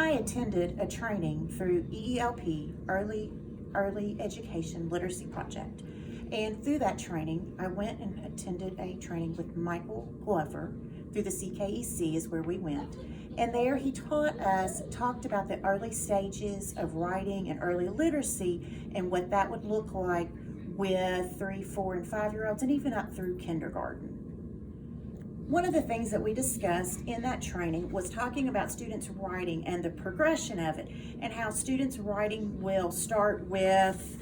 I attended a training through EELP, Early Education Literacy Project. And through that training, I went and attended a training with Michael Glover through the CKEC is where we went. And there he talked about the early stages of writing and early literacy and what that would look like with 3, 4, and 5-year-olds and even up through kindergarten. One of the things that we discussed in that training was talking about students writing and the progression of it, and how students writing will start with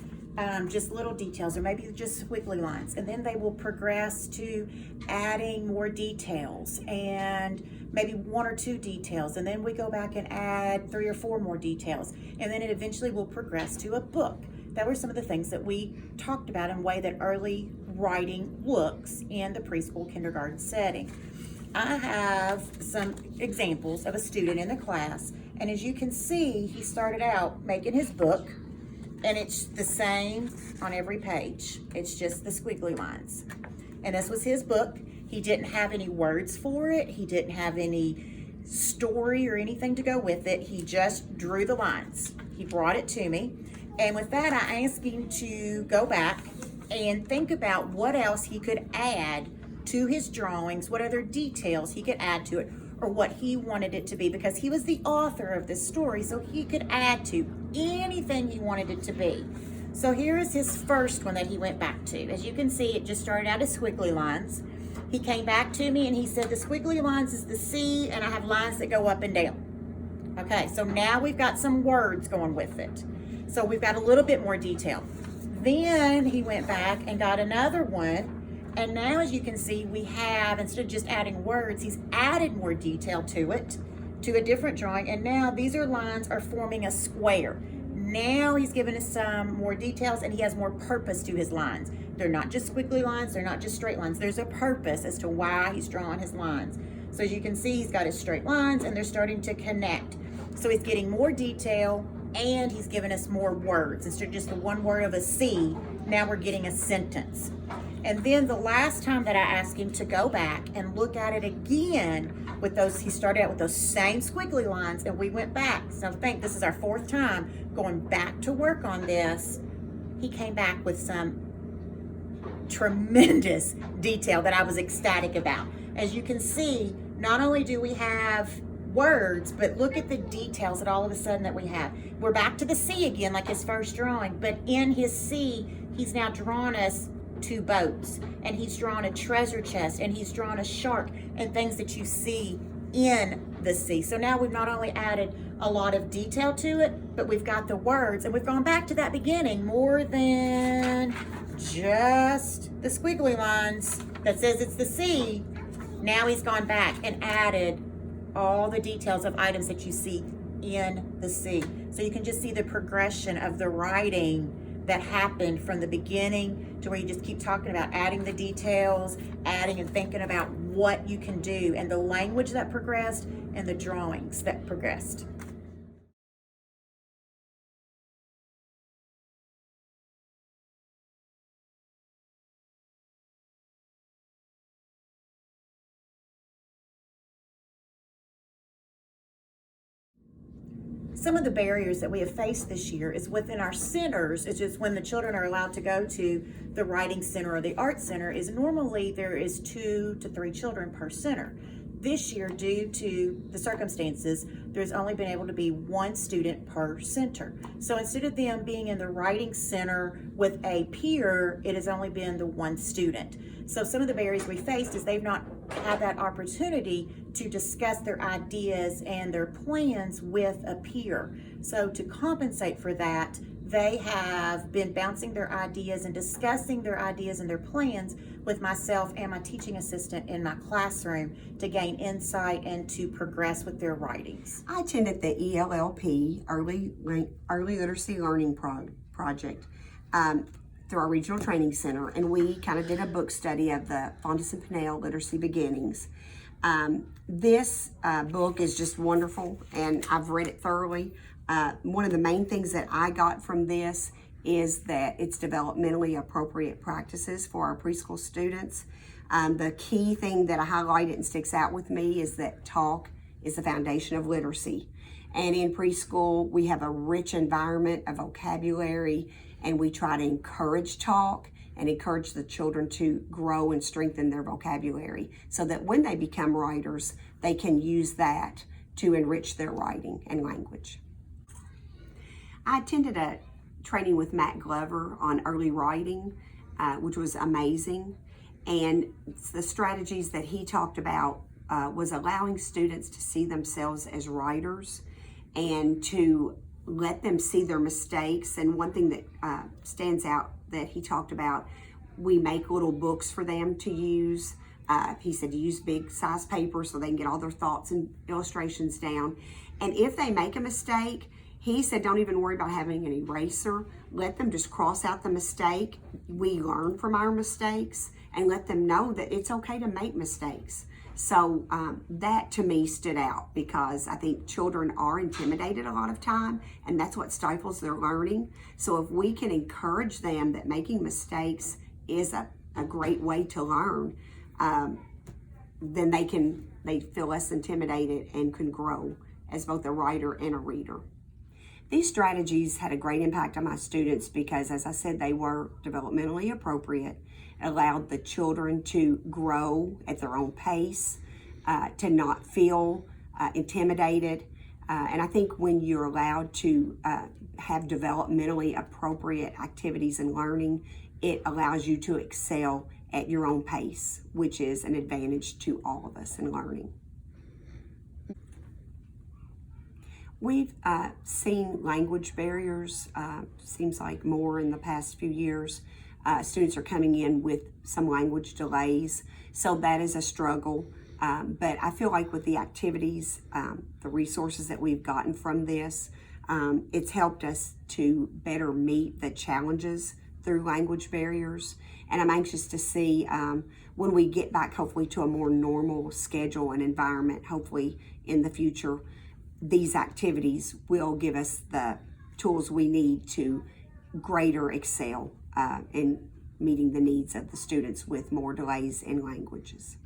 just little details or maybe just squiggly lines, and then they will progress to adding more details and maybe 1 or 2 details, and then we go back and add 3 or 4 more details, and then it eventually will progress to a book. That were some of the things that we talked about in a way that early writing looks in the preschool kindergarten setting. I have some examples of a student in the class, and as you can see, he started out making his book, and it's the same on every page. It's just the squiggly lines. And this was his book. He didn't have any words for it. He didn't have any story or anything to go with it. He just drew the lines. He brought it to me. And with that, I asked him to go back and think about what else he could add to his drawings, what other details he could add to it, or what he wanted it to be, because he was the author of this story, so he could add to anything he wanted it to be. So here is his first one that he went back to. As you can see, it just started out as squiggly lines. He came back to me and he said, the squiggly lines is the C, and I have lines that go up and down. Okay, so now we've got some words going with it. So we've got a little bit more detail. Then he went back and got another one. And now, as you can see, we have, instead of just adding words, he's added more detail to it, to a different drawing. And now these lines are forming a square. Now he's given us some more details, and he has more purpose to his lines. They're not just squiggly lines, they're not just straight lines. There's a purpose as to why he's drawing his lines. So as you can see, he's got his straight lines, and they're starting to connect. So he's getting more detail, and he's given us more words. Instead of just the one word of a C, now we're getting a sentence. And then the last time that I asked him to go back and look at it again with those, he started out with those same squiggly lines, and we went back. So I think this is our 4th time going back to work on this. He came back with some tremendous detail that I was ecstatic about. As you can see, not only do we have words, but look at the details that all of a sudden that we have. We're back to the C again, like his first drawing, but in his C, he's now drawn us 2 boats, and he's drawn a treasure chest, and he's drawn a shark, and things that you see in the sea. So now we've not only added a lot of detail to it, but we've got the words, and we've gone back to that beginning more than just the squiggly lines that says it's the sea. Now he's gone back and added all the details of items that you see in the sea. So you can just see the progression of the writing that happened from the beginning to where you just keep talking about adding the details, adding and thinking about what you can do, and the language that progressed and the drawings that progressed. Some of the barriers that we have faced this year is within our centers. It's just when the children are allowed to go to the writing center or the art center, is normally there is 2 to 3 children per center. This year, due to the circumstances, there's only been able to be 1 student per center. So instead of them being in the writing center with a peer, it has only been the 1 student. So some of the barriers we faced is they've not had that opportunity to discuss their ideas and their plans with a peer. So to compensate for that, they have been bouncing their ideas and discussing their ideas and their plans with myself and my teaching assistant in my classroom to gain insight and to progress with their writings. I attended the ELLP, Early Literacy Learning Project, through our Regional Training Center, and we kind of did a book study of the Fondas and Pinnell Literacy Beginnings. This book is just wonderful, and I've read it thoroughly. One of the main things that I got from this is that it's developmentally appropriate practices for our preschool students. The key thing that I highlighted and sticks out with me is that talk is the foundation of literacy. And in preschool, we have a rich environment of vocabulary, and we try to encourage talk and encourage the children to grow and strengthen their vocabulary so that when they become writers, they can use that to enrich their writing and language. I attended a training with Matt Glover on early writing, which was amazing. And the strategies that he talked about was allowing students to see themselves as writers and to let them see their mistakes. And one thing that stands out that he talked about, we make little books for them to use. He said to use big size paper so they can get all their thoughts and illustrations down. And if they make a mistake, he said don't even worry about having an eraser. Let them just cross out the mistake. We learn from our mistakes and let them know that it's okay to make mistakes. So that to me stood out because I think children are intimidated a lot of time, and that's what stifles their learning. So if we can encourage them that making mistakes is a great way to learn, then they feel less intimidated and can grow as both a writer and a reader. These strategies had a great impact on my students because, as I said, they were developmentally appropriate, allowed the children to grow at their own pace, to not feel intimidated. And I think when you're allowed to have developmentally appropriate activities and learning, it allows you to excel at your own pace, which is an advantage to all of us in learning. We've seen language barriers, seems like more in the past few years. Students are coming in with some language delays, so that is a struggle. But I feel like with the activities, the resources that we've gotten from this, it's helped us to better meet the challenges through language barriers. And I'm anxious to see when we get back, hopefully, to a more normal schedule and environment, hopefully in the future, these activities will give us the tools we need to greater excel in meeting the needs of the students with more delays in languages.